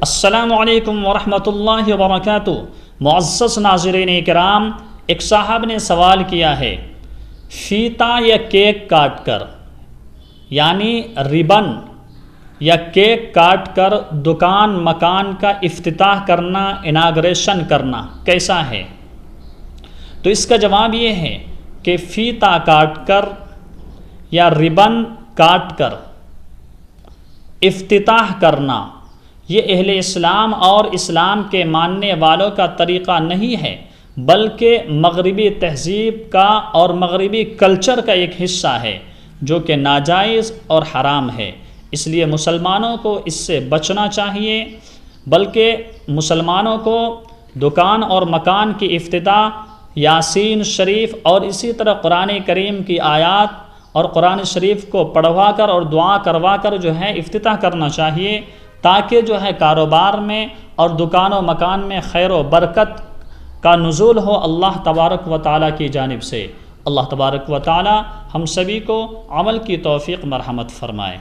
السلام علیکم ورحمۃ اللہ وبرکاتہ۔ معزز ناظرین کرام، ایک صاحب نے سوال کیا ہے، فیتا یا کیک کاٹ کر، یعنی ریبن یا کیک کاٹ کر دکان مکان کا افتتاح کرنا، اناگریشن کرنا کیسا ہے؟ تو اس کا جواب یہ ہے کہ فیتا کاٹ کر یا ریبن کاٹ کر افتتاح کرنا یہ اہل اسلام اور اسلام کے ماننے والوں کا طریقہ نہیں ہے، بلکہ مغربی تہذیب کا اور مغربی کلچر کا ایک حصہ ہے جو کہ ناجائز اور حرام ہے۔ اس لیے مسلمانوں کو اس سے بچنا چاہیے، بلکہ مسلمانوں کو دکان اور مکان کی افتتاح یاسین شریف اور اسی طرح قرآن کریم کی آیات اور قرآن شریف کو پڑھوا کر اور دعا کروا کر جو ہے افتتاح کرنا چاہیے، تاکہ جو ہے کاروبار میں اور دکان و مکان میں خیر و برکت کا نزول ہو اللہ تبارک و تعالیٰ کی جانب سے۔ اللہ تبارک و تعالیٰ ہم سبھی کو عمل کی توفیق مرحمت فرمائے۔